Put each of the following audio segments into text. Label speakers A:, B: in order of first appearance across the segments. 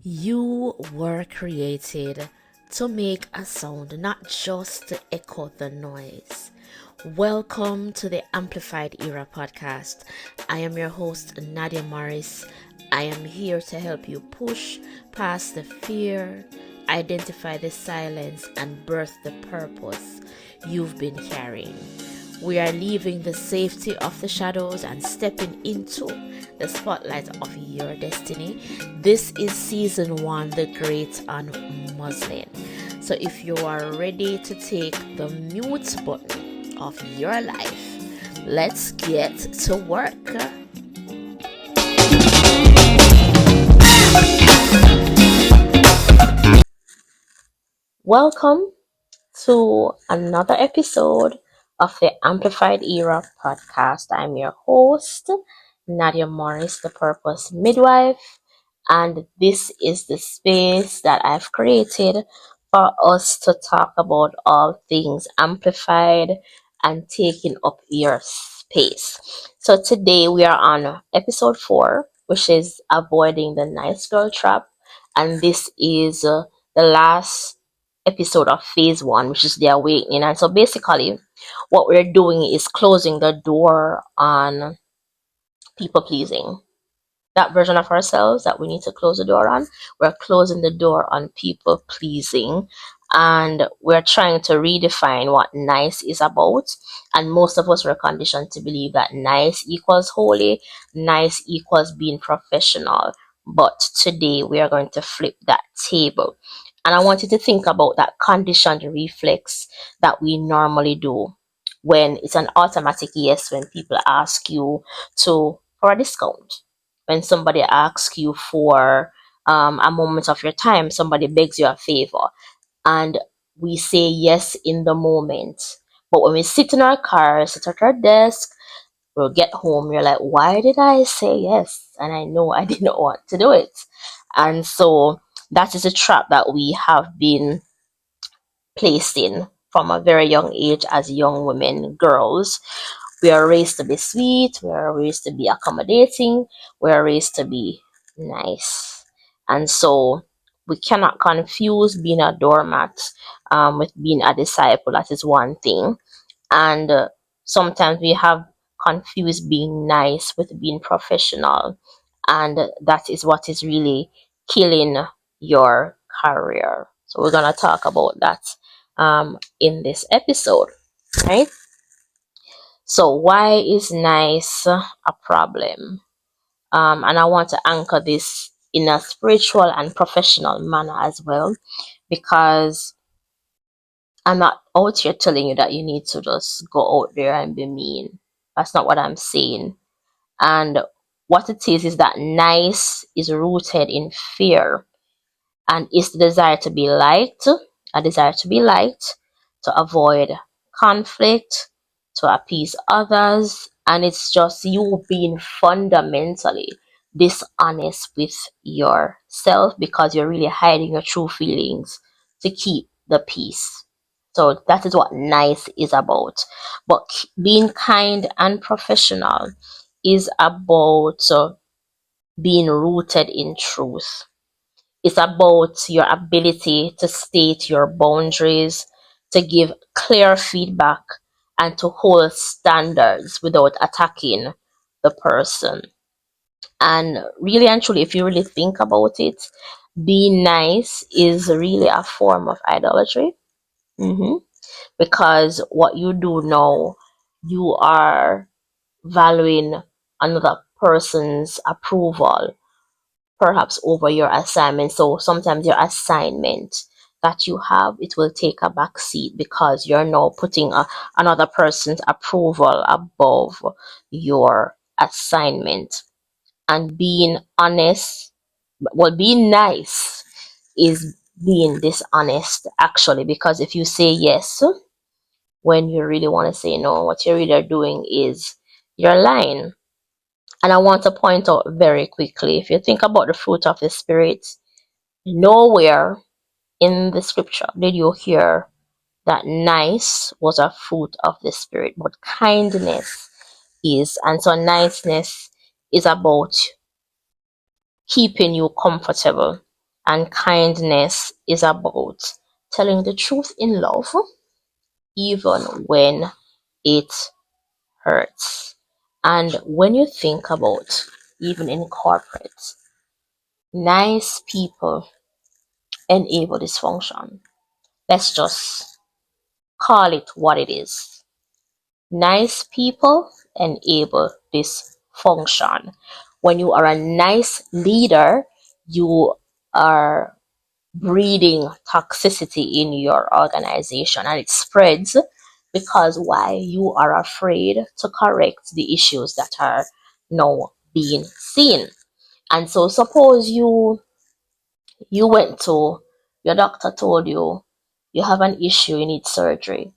A: You were created to make a sound, not just to echo the noise. Welcome to the Amplified Era podcast. I am your host, Nadia Morris. I am here to help you push past the fear, identify the silence, and birth the purpose you've been carrying. We are leaving the safety of the shadows and stepping into the spotlight of your destiny. This is season 1, The Great Unmuzzling. So if you are ready to take the mute button of your life, let's get to work. Welcome to another episode of the Amplified Era podcast. I'm your host, Nadia Morris, the Purpose Midwife, and this is the space that I've created for us to talk about all things amplified and taking up your space. So today we are on episode 4, which is avoiding the nice girl trap, and this is the last episode of phase 1, which is the awakening. And so basically what we're doing is closing the door on people pleasing, that version of ourselves that we need to close the door on. We're closing the door on people pleasing, and we're trying to redefine what nice is about. And most of us were conditioned to believe that nice equals holy, nice equals being professional. But today we are going to flip that table. And I want you to think about that conditioned reflex that we normally do when it's an automatic yes when people ask you to for a discount, when somebody asks you for a moment of your time, somebody begs you a favor, and we say yes in the moment. But when we sit in our car, sit at our desk, we'll get home, you're like, why did I say yes? And I know I didn't want to do it. And so that is a trap that we have been placed in from a very young age as young women, girls. We are raised to be sweet, we are raised to be accommodating, we are raised to be nice. And so we cannot confuse being a doormat with being a disciple. That is one thing. And sometimes we have confused being nice with being professional. And that is what is really killing your career. So we're going to talk about that in this episode, right? So why is nice a problem? And I want to anchor this in a spiritual and professional manner as well, because I'm not out here telling you that you need to just go out there and be mean. That's not what I'm saying. And what it is that nice is rooted in fear, and it's the desire to be liked, a desire to be liked, to avoid conflict, to appease others, and it's just you being fundamentally dishonest with yourself because you're really hiding your true feelings to keep the peace. So that is what nice is about. But being kind and professional is about being rooted in truth. It's about your ability to state your boundaries, to give clear feedback, and to hold standards without attacking the person. And really and truly, if you really think about it, being nice is really a form of idolatry. hmm Because what you do now, you are valuing another person's approval perhaps over your assignment. So sometimes your assignment that you have, it will take a back seat because you're now putting another person's approval above your assignment. And being honest, well, being nice is being dishonest actually, because if you say yes when you really want to say no, what you're really doing is you're lying. And I want to point out very quickly, if you think about the fruit of the Spirit, nowhere in the scripture did you hear that nice was a fruit of the Spirit, but kindness is. And so niceness is about keeping you comfortable. And kindness is about telling the truth in love, even when it hurts. And when you think about, even in corporate, nice people enable dysfunction. Let's just call it what it is. Nice people enable dysfunction. When you are a nice leader, you are breeding toxicity in your organization, and it spreads because why? You are afraid to correct the issues that are now being seen. And so suppose you went to your doctor told you you have an issue, you need surgery,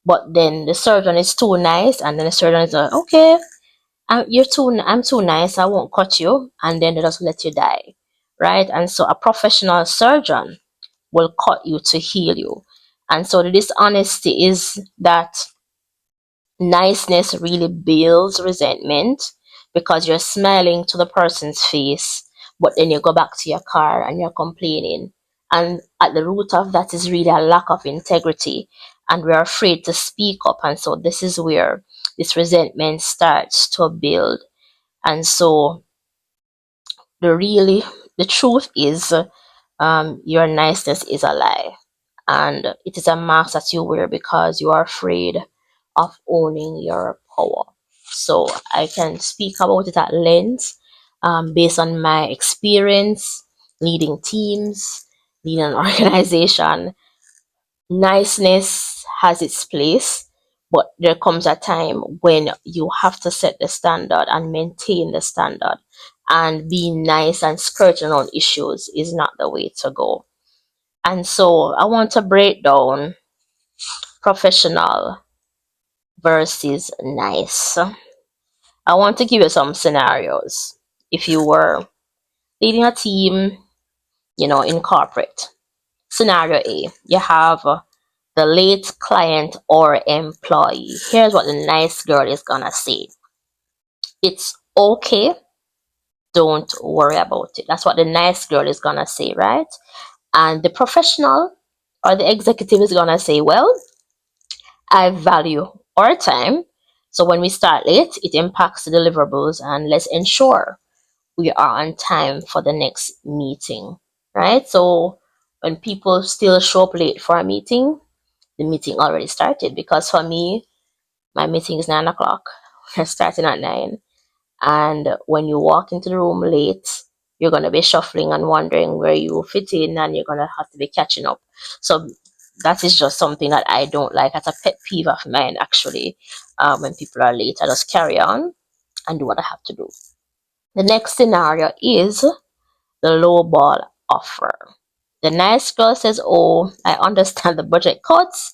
A: but then the surgeon is too nice, and then the surgeon is like, okay, I'm too nice, I won't cut you, and then they just let you die, right? And so a professional surgeon will cut you to heal you. And so the dishonesty is that niceness really builds resentment because you're smiling to the person's face, but then you go back to your car and you're complaining. And at the root of that is really a lack of integrity, and we're afraid to speak up. And so this is where this resentment starts to build. And so the really the truth is, your niceness is a lie, and it is a mask that you wear because you are afraid of owning your power. So I can speak about it at length, based on my experience leading teams, leading an organization. Niceness has its place, but there comes a time when you have to set the standard and maintain the standard. And being nice and skirting on issues is not the way to go. And so I want to break down professional versus nice. I want to give you some scenarios. If you were leading a team, in corporate, scenario A, you have the late client or employee. Here's what the nice girl is gonna say: it's okay, don't worry about it. That's what the nice girl is gonna say, right? And the professional or the executive is gonna say, well, I value our time. So when we start late, it impacts the deliverables, and let's ensure we are on time for the next meeting, right? So when people still show up late for a meeting, the meeting already started, because for me, my meeting is 9 o'clock. We're starting at 9. And when you walk into the room late, you're going to be shuffling and wondering where you fit in, and you're going to have to be catching up. So that is just something that I don't like. That's a pet peeve of mine, actually. When people are late, I just carry on and do what I have to do. The next scenario is the low ball offer. The nice girl says, oh, I understand the budget cuts.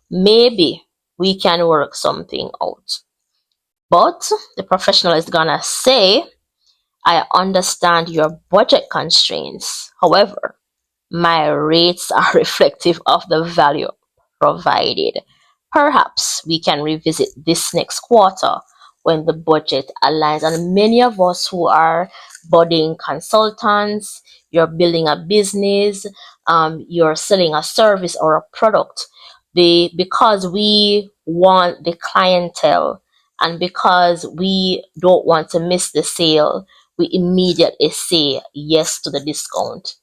A: Maybe we can work something out. But the professional is going to say, I understand your budget constraints. However, my rates are reflective of the value provided. Perhaps we can revisit this next quarter when the budget aligns. And many of us who are budding consultants, you're building a business, you're selling a service or a product, because we want the clientele and because we don't want to miss the sale, we immediately say yes to the discount.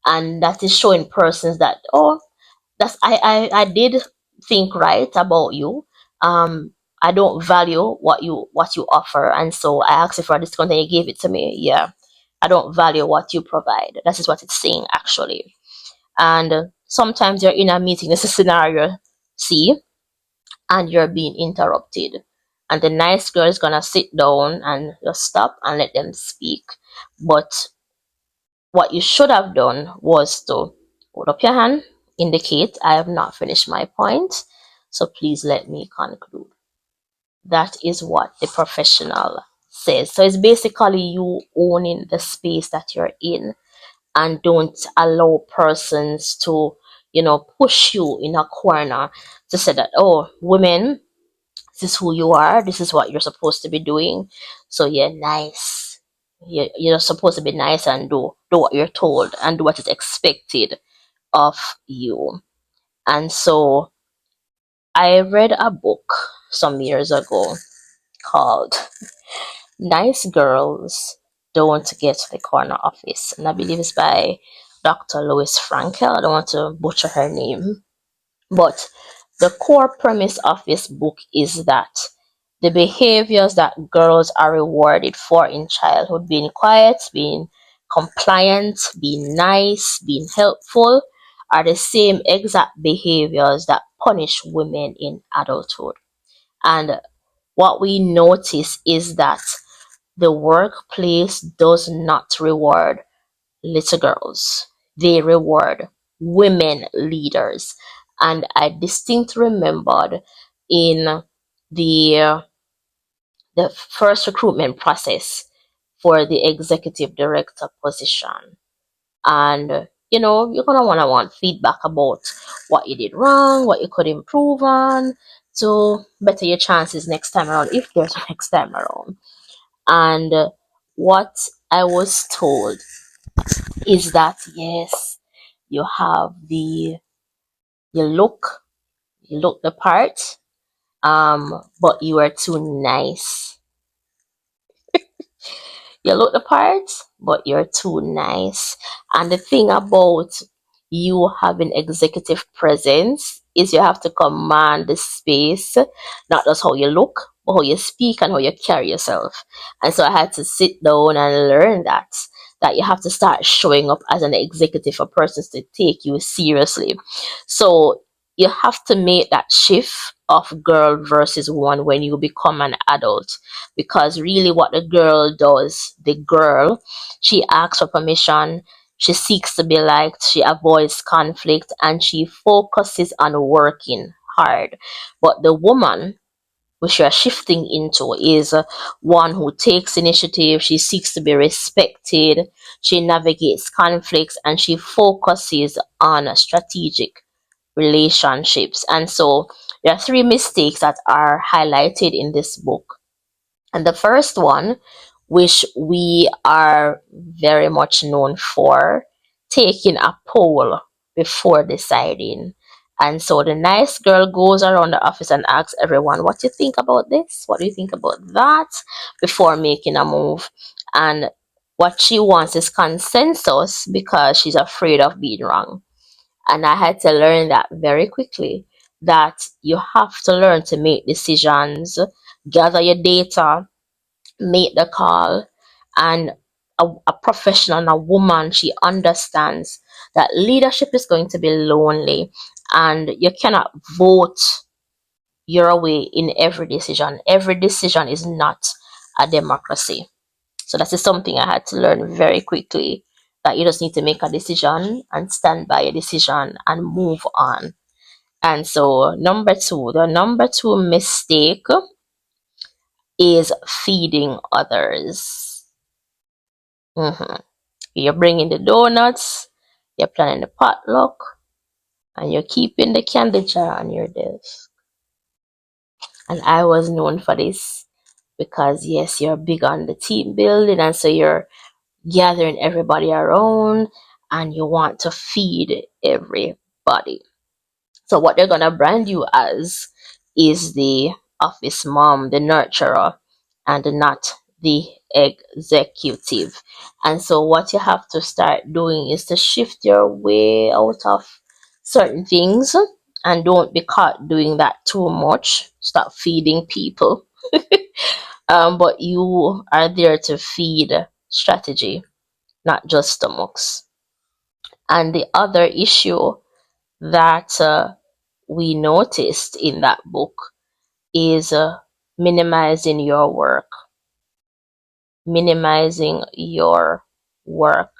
A: And that is showing persons that, oh, that's I did think right about you. I don't value what you offer, and so I asked you for a discount and you gave it to me. Yeah, I don't value what you provide. That is what it's saying, actually. And sometimes you're in a meeting, this is scenario C, and you're being interrupted, and the nice girl is gonna sit down and just stop and let them speak. But what you should have done was to hold up your hand, indicate I have not finished my point, so please let me conclude. That is what the professional says. So it's basically you owning the space that you're in, and don't allow persons to, push you in a corner to say that, oh, women, this is who you are, this is what you're supposed to be doing. So yeah, nice. You're supposed to be nice and do what you're told and do what is expected of you. And so I read a book some years ago called Nice Girls Don't Get the Corner Office. And I believe it's by Dr. Louis Frankel. I don't want to butcher her name. But the core premise of this book is that the behaviors that girls are rewarded for in childhood, being quiet, being compliant, being nice, being helpful, are the same exact behaviors that punish women in adulthood. And what we notice is that the workplace does not reward little girls, they reward women leaders. And I distinctly remembered in the the first recruitment process for the executive director position. And you're gonna want feedback about what you did wrong, what you could improve on to better your chances next time around, if there's a next time around. And what I was told is that yes, you have you look you look the part, but you are too nice. You look the part, but you're too nice. And the thing about you having executive presence is you have to command the space, not just how you look, but how you speak and how you carry yourself. And so I had to sit down and learn that you have to start showing up as an executive for persons to take you seriously. So you have to make that shift of girl versus woman when you become an adult, because really what the girl does, the girl, she asks for permission, she seeks to be liked, she avoids conflict, and she focuses on working hard. But the woman, which you are shifting into, is one who takes initiative, she seeks to be respected, she navigates conflicts, and she focuses on strategic relationships. And so there are three mistakes that are highlighted in this book. And the first one, which we are very much known for, taking a poll before deciding. And so the nice girl goes around the office and asks everyone, what do you think about this? What do you think about that? Before making a move. And what she wants is consensus because she's afraid of being wrong. And I had to learn that very quickly, that you have to learn to make decisions, gather your data, make the call. And a professional and a woman, she understands that leadership is going to be lonely, and you cannot vote your way in every decision. Every decision is not a democracy. So that is something I had to learn very quickly, that you just need to make a decision and stand by a decision and move on. And so the number two mistake is feeding others. Mhm. You're bringing the donuts, you're planning the potluck, and you're keeping the candy jar on your desk. And I was known for this because, yes, you're big on the team building, and so you're gathering everybody around and you want to feed everybody. So, what they're going to brand you as is the office mom, the nurturer, and not the executive. And so, what you have to start doing is to shift your way out of certain things, and don't be caught doing that too much. Stop feeding people. But you are there to feed strategy, not just stomachs. And the other issue that we noticed in that book is minimizing your work, minimizing your work,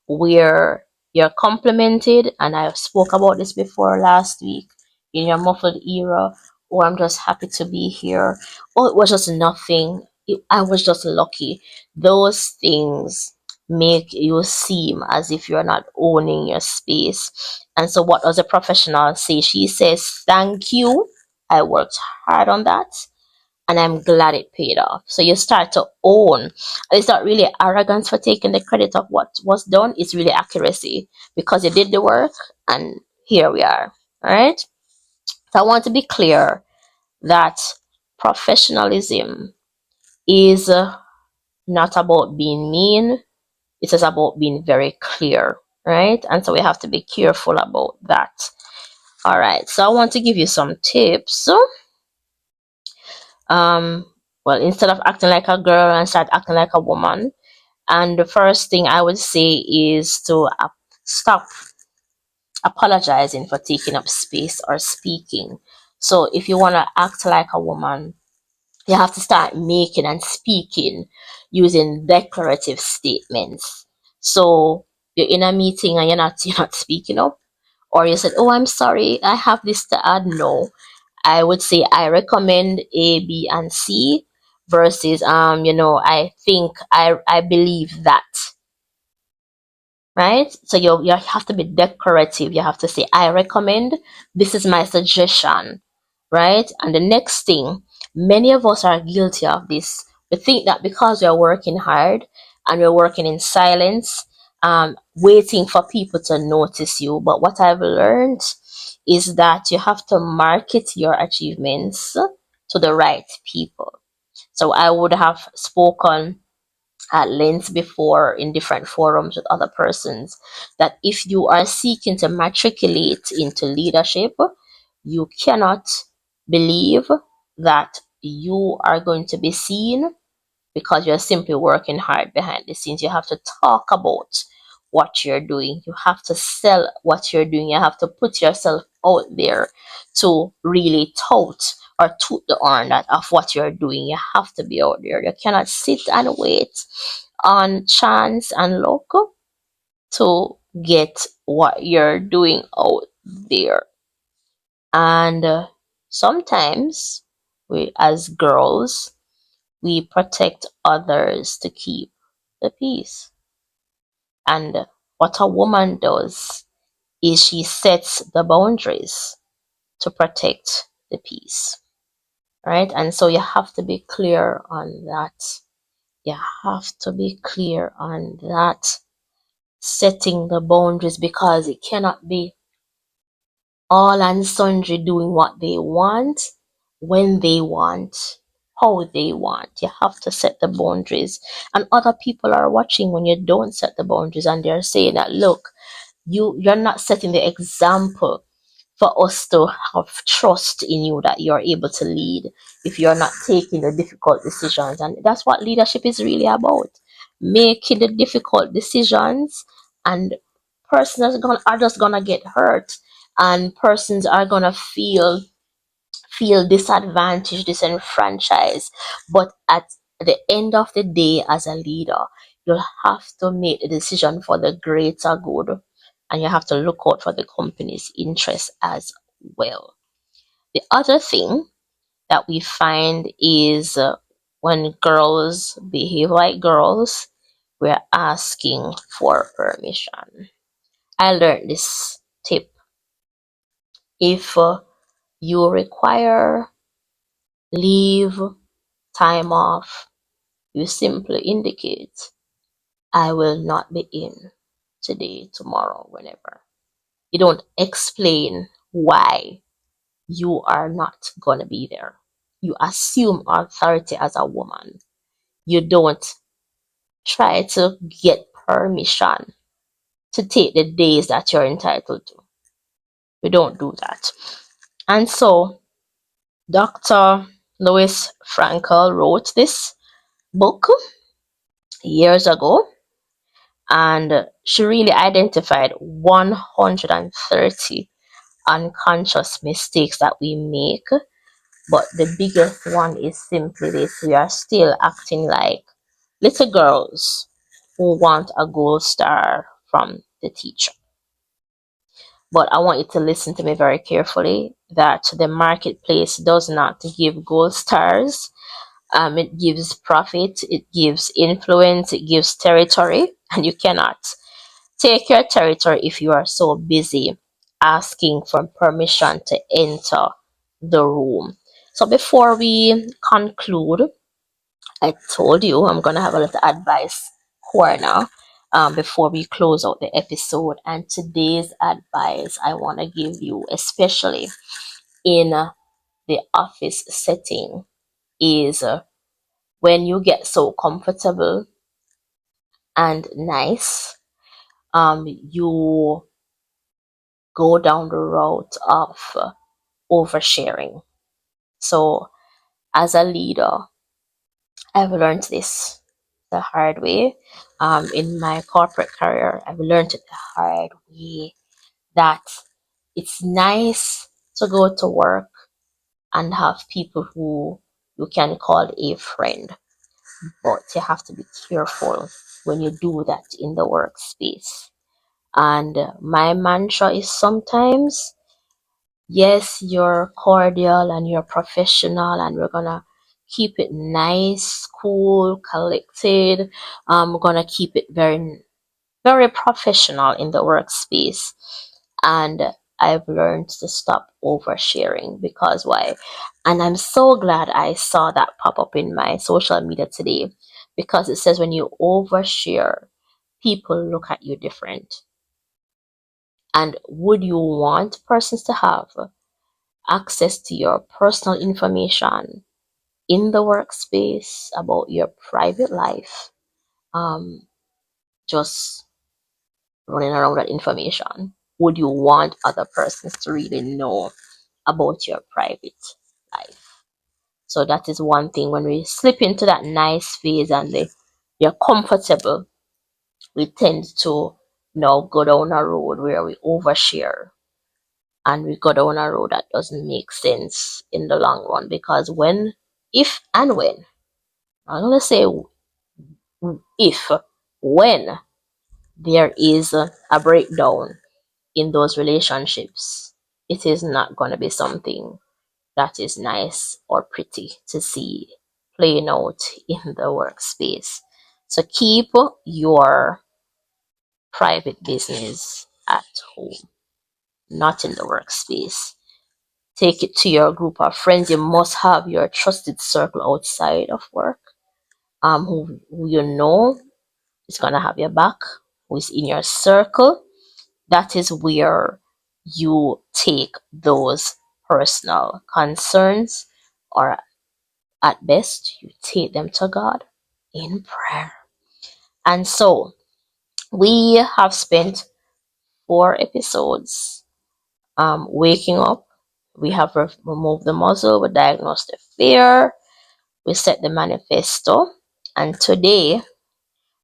A: where you're complimented. And I spoke about this before last week, in your muffled era, or I'm just happy to be here, or it was just nothing, I was just lucky. Those things make you seem as if you're not owning your space. And so what does a professional say? She says, thank you, I worked hard on that, and I'm glad it paid off. So you start to own. And it's not really arrogance for taking the credit of what was done, it's really accuracy because you did the work and here we are. All right. So I want to be clear that professionalism is not about being mean, it is about being very clear, right? And so we have to be careful about that. All right. So I want to give you some tips. Um, well, instead of acting like a girl and start acting like a woman. And the first thing I would say is to stop apologizing for taking up space or speaking. So if you want to act like a woman, you have to start making and speaking using declarative statements. So you're in a meeting and you're not speaking up, or you said, "Oh, I'm sorry, I have this to add." No, I would say I recommend A, B, and C versus I think I believe that, right? So you have to be decorative. You have to say, I recommend, this is my suggestion, right? And the next thing, many of us are guilty of this. We think that because we're working hard and we're working in silence, waiting for people to notice you. But what I've learned is that you have to market your achievements to the right people. So I would have spoken at length before in different forums with other persons that if you are seeking to matriculate into leadership, you cannot believe that you are going to be seen because you're simply working hard behind the scenes. You have to talk about what you're doing. You have to sell what you're doing. You have to put yourself out there to really tout or toot the horn that of what you're doing. You have to be out there. You cannot sit and wait on chance and luck to get what you're doing out there. And sometimes we, as girls, we protect others to keep the peace. And what a woman does is she sets the boundaries to protect the peace, right? And so you have to be clear on that. You have to be clear on that, setting the boundaries because it cannot be all and sundry doing what they want, when they want, how they want. You have to set the boundaries. And other people are watching when you don't set the boundaries and they're saying that, look, you're not setting the example for us to have trust in you that you're able to lead if you're not taking the difficult decisions. And that's what leadership is really about, making the difficult decisions. And are just gonna get hurt, and persons are gonna feel disadvantaged, disenfranchised. But at the end of the day, as a leader, you'll have to make a decision for the greater good, and you have to look out for the company's interests as well. The other thing that we find is when girls behave like girls, we're asking for permission. I learned this tip. If you require leave, time off, you simply indicate, I will not be in today, tomorrow, whenever. You don't explain why you are not going to be there. You assume authority as a woman. You don't try to get permission to take the days that you're entitled to. We don't do that. And so Dr. Louis Frankel wrote this book years ago, and she really identified 130 unconscious mistakes that we make. But the biggest one is simply this: we are still acting like little girls who want a gold star from the teacher. But I want you to listen to me very carefully that the marketplace does not give gold stars. It gives profit, it gives influence, it gives territory, and you cannot take your territory if you are so busy asking for permission to enter the room. So before we conclude, I told you I'm gonna have a little advice corner before we close out the episode. And today's advice I want to give you, especially in the office setting, is when you get so comfortable and nice, you go down the route of oversharing. So, as a leader, I've learned this the hard way. In my corporate career, I've learned it the hard way that it's nice to go to work and have people who you can call a friend, but you have to be careful when you do that in the workspace. And my mantra is sometimes, yes, you're cordial and you're professional, and we're gonna keep it nice, cool, collected. We're gonna keep it very, very professional in the workspace. And I've learned to stop oversharing because why? And I'm so glad I saw that pop up in my social media today because it says when you overshare, people look at you different. And would you want persons to have access to your personal information in the workspace about your private life, um, just running around that information? Would you want other persons to really know about your private life? So that is one thing when we slip into that nice phase and you're comfortable, we tend to go down a road where we overshare and we go down a road that doesn't make sense in the long run because when, if and when, I'm gonna say if, when there is a breakdown in those relationships, it is not gonna be something that is nice or pretty to see playing out in the workspace. So keep your private business at home, not in the workspace. Take it to your group of friends. You must have your trusted circle outside of work, who you know is gonna have your back, who is in your circle. That is where you take those personal concerns, or at best, you take them to God in prayer. And so we have spent 4 episodes waking up. We have removed the muzzle, we diagnosed the fear, we set the manifesto, and today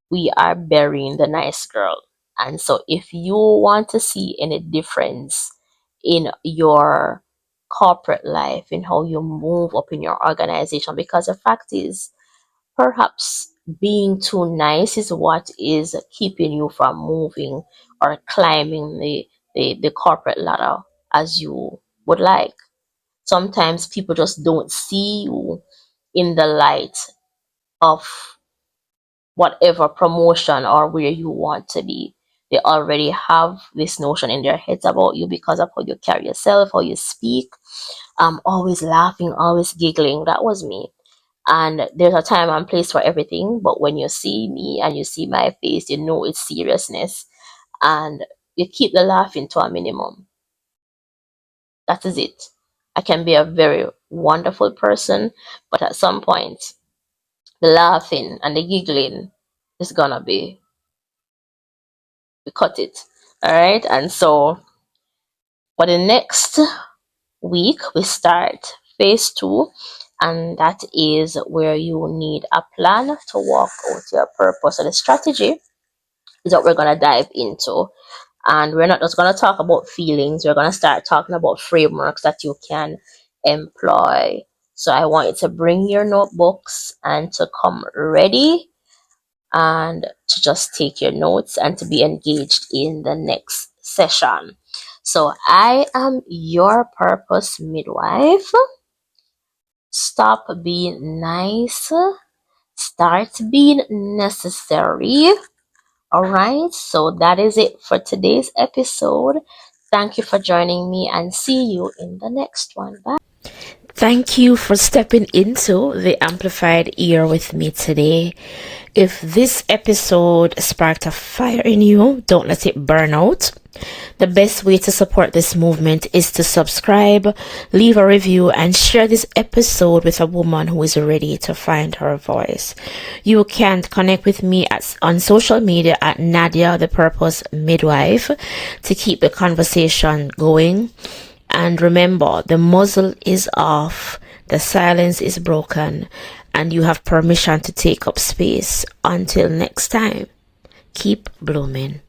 A: we are burying the nice girl. And so, if you want to see any difference in your corporate life, in how you move up in your organization, because the fact is, perhaps being too nice is what is keeping you from moving or climbing the corporate ladder as you would like. Sometimes people just don't see you in the light of whatever promotion or where you want to be. They already have this notion in their heads about you because of how you carry yourself, how you speak. Always laughing, always giggling. That was me. And there's a time and place for everything, but when you see me and you see my face, you know it's seriousness, and you keep the laughing to a minimum. That is it. I can be a very wonderful person, but at some point, the laughing and the giggling is gonna be, we cut it. All right. And so for the next week, we start phase 2, and that is where you need a plan to walk out your purpose. So the strategy is what we're going to dive into. And we're not just going to talk about feelings, we're going to start talking about frameworks that you can employ. So I want you to bring your notebooks and to come ready and to just take your notes and to be engaged in the next session. So I am your purpose midwife. Stop being nice, start being necessary. All right, so that is it for today's episode. Thank you for joining me and see you in the next one. Bye. Thank you for stepping into the Amplified Ear with me today. If this episode sparked a fire in you, don't let it burn out. The best way to support this movement is to subscribe, leave a review, and share this episode with a woman who is ready to find her voice. You can connect with me on social media at Nadia the Purpose Midwife to keep the conversation going. And remember, the muzzle is off, the silence is broken, and you have permission to take up space. Until next time, keep blooming.